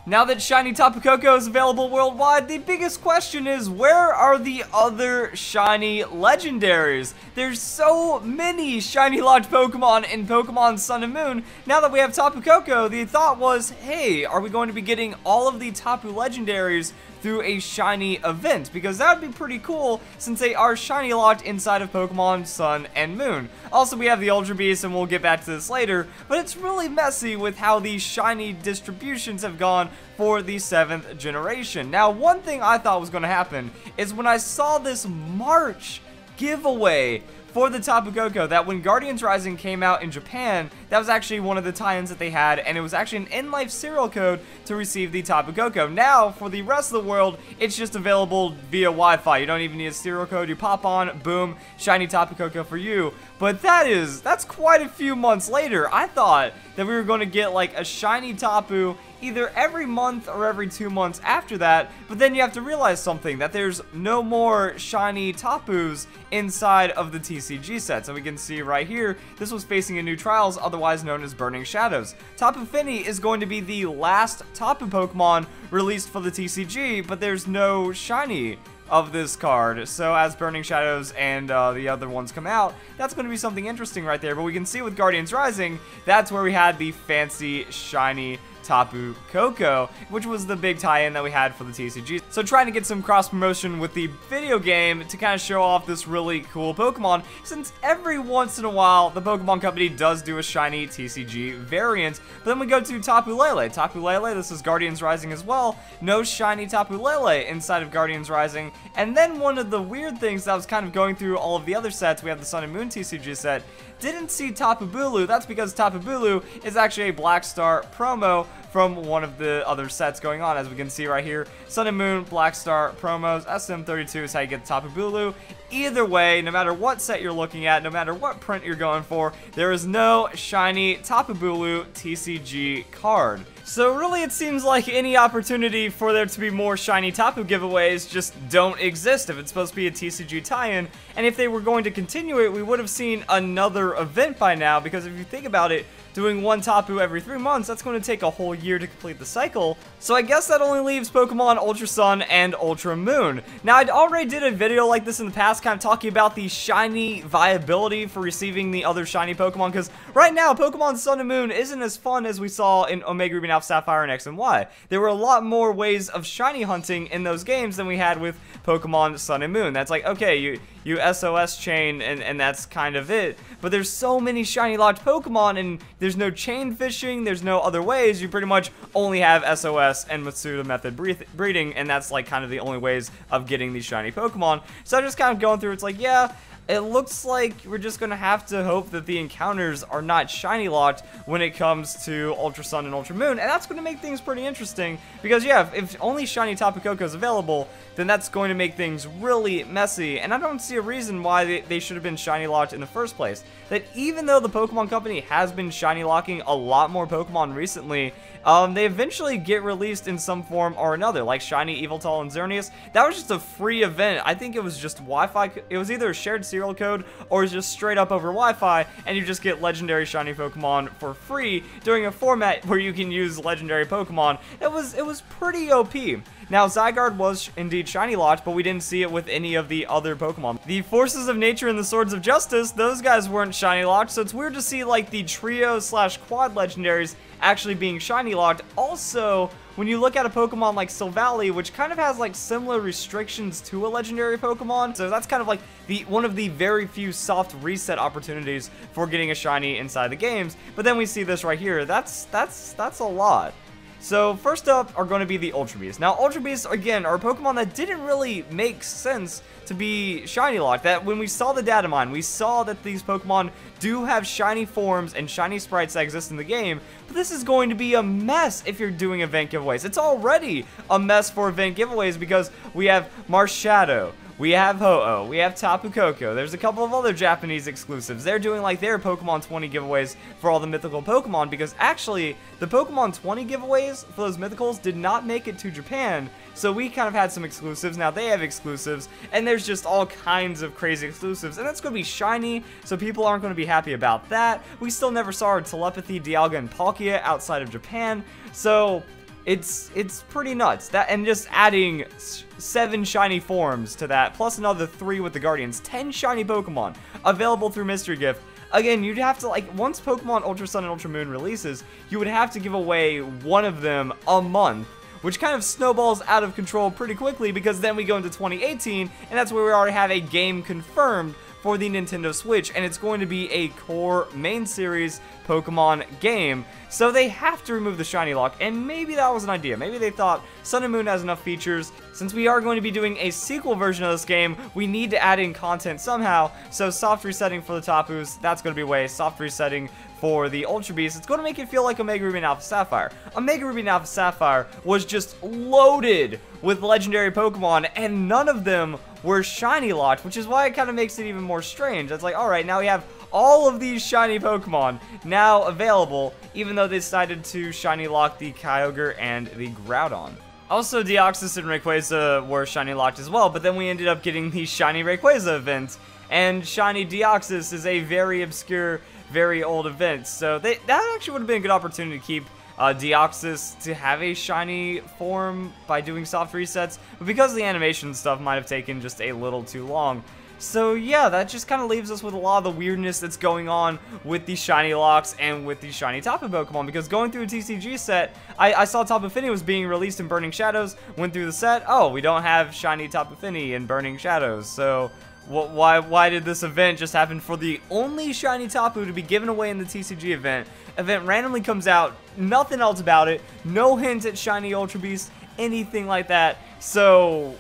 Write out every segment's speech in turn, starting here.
Now that shiny Tapu Koko is available worldwide, the biggest question is, where are the other shiny legendaries? There's so many shiny locked Pokemon in Pokemon Sun and Moon. Now that we have Tapu Koko, the thought was, hey, are we going to be getting all of the Tapu legendaries through a shiny event? Because that would be pretty cool since they are shiny locked inside of Pokemon Sun and Moon. Also, we have the Ultra Beast, and we'll get back to this later, but it's really messy with how these shiny distributions have gone for the 7th generation. Now, one thing I thought was going to happen is when I saw this March giveaway for the Tapu Koko, that when Guardians Rising came out in Japan, that was actually one of the tie-ins that they had, and it was actually an in-life serial code to receive the Tapu Koko. Now, for the rest of the world, it's just available via Wi-Fi. You don't even need a serial code. You pop on, boom, shiny Tapu Koko for you. But that's quite a few months later. I thought that we were going to get like a shiny Tapu either every month or every 2 months after that, but then you have to realize something, that there's no more shiny Tapus inside of the TCG sets. And we can see right here, this was facing a new trials, otherwise known as Burning Shadows. Tapu Fini is going to be the last Tapu Pokemon released for the TCG, but there's no shiny of this card. So as Burning Shadows and the other ones come out, that's going to be something interesting right there. But we can see with Guardians Rising, that's where we had the fancy shiny Tapu Koko, which was the big tie-in that we had for the TCG. So trying to get some cross-promotion with the video game to kind of show off this really cool Pokemon, since every once in a while, the Pokemon Company does do a shiny TCG variant. But then we go to Tapu Lele. Tapu Lele, this is Guardians Rising as well. No shiny Tapu Lele inside of Guardians Rising. And then one of the weird things that was kind of going through all of the other sets, we have the Sun and Moon TCG set, didn't see Tapu Bulu. That's because Tapu Bulu is actually a Black Star promo from one of the other sets going on. As we can see right here, Sun and Moon, Black Star promos, SM32 is how you get Tapu Bulu. Either way, no matter what set you're looking at, no matter what print you're going for, there is no shiny Tapu Bulu TCG card. So really, it seems like any opportunity for there to be more shiny Tapu giveaways just don't exist if it's supposed to be a TCG tie-in. And if they were going to continue it, we would have seen another event by now, because if you think about it, doing one Tapu every 3 months, that's going to take a whole year to complete the cycle. So I guess that only leaves Pokemon Ultra Sun and Ultra Moon. Now, I'd already did a video like this in the past, kind of talking about the shiny viability for receiving the other shiny Pokemon, because right now, Pokemon Sun and Moon isn't as fun as we saw in Omega Ruby and Alpha Sapphire and X and Y. There were a lot more ways of shiny hunting in those games than we had with Pokemon Sun and Moon. That's like, okay, you SOS chain and that's kind of it. But there's so many shiny locked Pokemon, and there's no chain fishing, there's no other ways. You pretty much only have SOS and Matsuda method breeding, and that's like kind of the only ways of getting these shiny Pokemon. So I'm just kind of going through, it's like, yeah, it looks like we're just going to have to hope that the encounters are not shiny locked when it comes to Ultra Sun and Ultra Moon, and that's going to make things pretty interesting, because yeah, if only shiny Tapu Koko is available, then that's going to make things really messy, and I don't see a reason why they should have been shiny locked in the first place. That even though the Pokemon Company has been shiny locking a lot more Pokemon recently, they eventually get released in some form or another, like shiny Yveltal and Xerneas. That was just a free event. I think it was just Wi-Fi. It was either a shared serial code or it's just straight up over Wi-Fi, and you just get legendary shiny Pokemon for free during a format where you can use legendary Pokemon. It was pretty OP. Now, Zygarde was indeed shiny locked, but we didn't see it with any of the other Pokemon. The Forces of Nature and the Swords of Justice, those guys weren't shiny locked, so it's weird to see like the trio slash quad legendaries actually being shiny locked. Also, when you look at a Pokemon like Silvally, which kind of has like similar restrictions to a legendary Pokemon, so that's kind of like one of the very few soft reset opportunities for getting a shiny inside the games. But then we see this right here. That's a lot. So first up are going to be the Ultra Beasts. Now, Ultra Beasts, again, are a Pokemon that didn't really make sense to be shiny locked. That when we saw the data mine, we saw that these Pokemon do have shiny forms and shiny sprites that exist in the game, but this is going to be a mess if you're doing event giveaways. It's already a mess for event giveaways because we have Marshadow, we have Ho-Oh, we have Tapu Koko, there's a couple of other Japanese exclusives. They're doing like their Pokemon 20 giveaways for all the mythical Pokemon, because actually, the Pokemon 20 giveaways for those mythicals did not make it to Japan, so we kind of had some exclusives. Now they have exclusives, and there's just all kinds of crazy exclusives, and that's going to be shiny, so people aren't going to be happy about that. We still never saw our Telepathy, Dialga, and Palkia outside of Japan, so It's pretty nuts. That, and just adding 7 shiny forms to that, plus another 3 with the Guardians, 10 shiny Pokemon available through Mystery Gift. Again, you'd have to, like, once Pokemon Ultra Sun and Ultra Moon releases, you would have to give away one of them a month, which kind of snowballs out of control pretty quickly, because then we go into 2018, and that's where we already have a game confirmed for the Nintendo Switch, and it's going to be a core main series Pokemon game. So they have to remove the shiny lock, and maybe that was an idea. Maybe they thought Sun and Moon has enough features. Since we are going to be doing a sequel version of this game, we need to add in content somehow. So soft resetting for the Tapus, that's going to be way. Soft resetting for the Ultra Beast, it's going to make it feel like Omega Ruby and Alpha Sapphire. Omega Ruby and Alpha Sapphire was just loaded with legendary Pokemon, and none of them were shiny locked, which is why it kind of makes it even more strange. It's like, alright, now we have all of these shiny Pokemon now available, even though they decided to shiny lock the Kyogre and the Groudon. Also, Deoxys and Rayquaza were shiny locked as well, but then we ended up getting the shiny Rayquaza event, and shiny Deoxys is a very obscure, very old event, so that actually would have been a good opportunity to keep Deoxys to have a shiny form by doing soft resets, but because the animation stuff might have taken just a little too long. So yeah, that just kind of leaves us with a lot of the weirdness that's going on with the shiny locks and with the shiny Tapu Pokemon, because going through a TCG set, I saw Tapu Fini was being released in Burning Shadows, went through the set, oh, we don't have shiny Tapu Fini in Burning Shadows, so why did this event just happen for the only shiny Tapu to be given away in the TCG event? Event randomly comes out, nothing else about it, no hint at shiny Ultra Beast, anything like that, so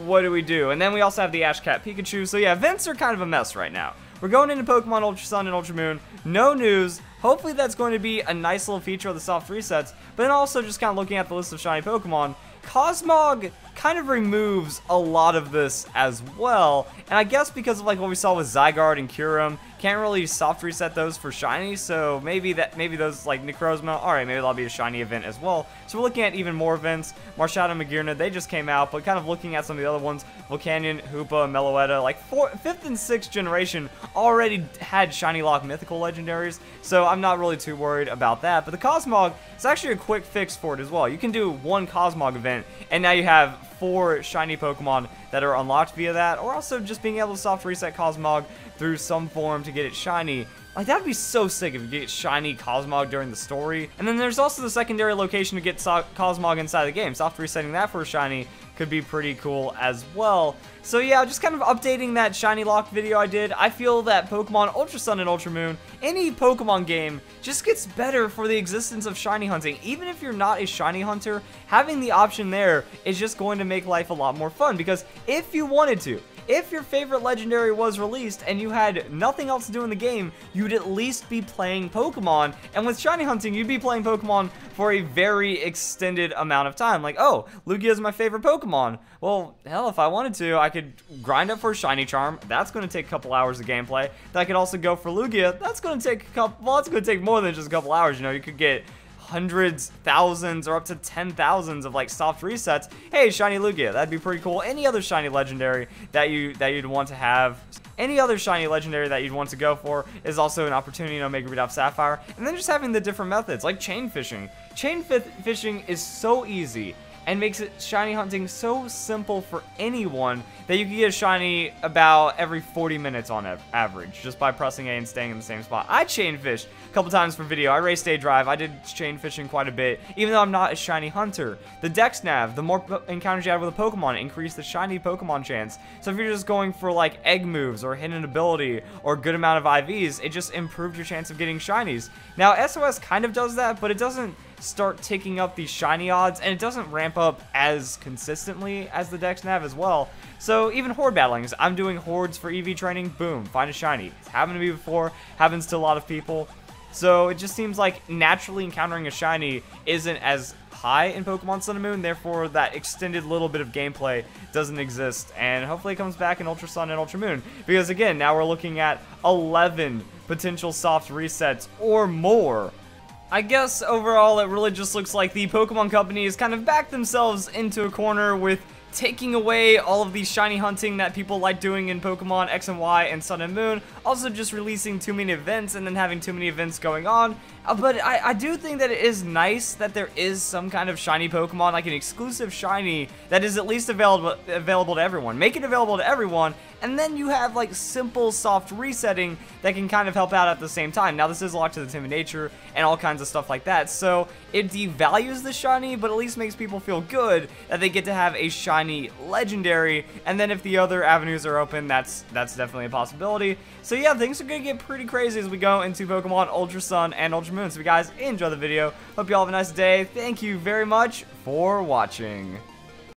what do we do? And then we also have the Ash Cat Pikachu, so yeah, events are kind of a mess right now. We're going into Pokemon Ultra Sun and Ultra Moon, no news. Hopefully that's going to be a nice little feature of the soft resets, but then also just kind of looking at the list of shiny Pokemon, Cosmog kind of removes a lot of this as well, and I guess because of like what we saw with Zygarde and Kyurem, can't really soft reset those for shiny, so maybe those like Necrozma, alright, maybe that'll be a shiny event as well. So we're looking at even more events. Marshall and Magearna, they just came out, but kind of looking at some of the other ones, Volcanion, Hoopa, Meloetta, like 5th and 6th generation already had shiny lock mythical legendaries, so I'm not really too worried about that. But the Cosmog, it's actually a quick fix for it as well. You can do one Cosmog event, and now you have 4 shiny Pokemon that are unlocked via that, or also just being able to soft reset Cosmog through some form to get it shiny. Like, that'd be so sick if you get shiny Cosmog during the story. And then there's also the secondary location to get Cosmog inside the game. Soft resetting that for a shiny could be pretty cool as well. So yeah, just kind of updating that shiny lock video I did. I feel that Pokemon Ultra Sun and Ultra Moon, any Pokemon game, just gets better for the existence of shiny hunting. Even if you're not a shiny hunter, having the option there is just going to make life a lot more fun, because if you wanted to, if your favorite legendary was released and you had nothing else to do in the game, you'd at least be playing Pokemon. And with shiny hunting, you'd be playing Pokemon for a very extended amount of time. Like, oh, Lugia is my favorite Pokemon. Well, hell, if I wanted to, I could grind up for a shiny charm. That's going to take a couple hours of gameplay. Then I could also go for Lugia. That's going to take a couple, well, it's going to take more than just a couple hours. You know, you could get hundreds, thousands, or up to 10,000s of like soft resets. Hey, shiny Lugia, that'd be pretty cool. Any other shiny legendary that you'd want to have, any other shiny legendary that you'd want to go for is also an opportunity to Omega Ruby Sapphire. And then just having the different methods like chain fishing. Chain fishing is so easy and makes it shiny hunting so simple for anyone that you can get a shiny about every 40 minutes on average just by pressing A and staying in the same spot. I chain fished a couple times for video. I raced A Drive. I did chain fishing quite a bit, even though I'm not a shiny hunter. The Dex Nav, the more encounters you have with a Pokemon, increase the shiny Pokemon chance. So if you're just going for like egg moves or hidden ability or good amount of IVs, it just improves your chance of getting shinies. Now SOS kind of does that, but it doesn't start ticking up the shiny odds, and it doesn't ramp up as consistently as the Dex Nav as well. So even horde battlings, I'm doing hordes for EV training, boom, find a shiny. It's happened to me before, happens to a lot of people. So it just seems like naturally encountering a shiny isn't as high in Pokemon Sun and Moon, therefore that extended little bit of gameplay doesn't exist, and hopefully it comes back in Ultra Sun and Ultra Moon, because again, now we're looking at 11 potential soft resets or more. I guess overall it really just looks like the Pokemon Company has kind of backed themselves into a corner with taking away all of the shiny hunting that people like doing in Pokemon X and Y and Sun and Moon, also just releasing too many events and then having too many events going on. But I do think that it is nice that there is some kind of shiny Pokemon, like an exclusive shiny that is at least available to everyone. Make it available to everyone, and then you have like simple soft resetting that can kind of help out at the same time. Now this is locked to the Timid Nature and all kinds of stuff like that, so it devalues the shiny, but at least makes people feel good that they get to have a shiny legendary. And then if the other avenues are open, that's definitely a possibility. So yeah, things are gonna get pretty crazy as we go into Pokemon Ultra Sun and Ultra Moon. So if you guys enjoy the video, hope you all have a nice day. Thank you very much for watching.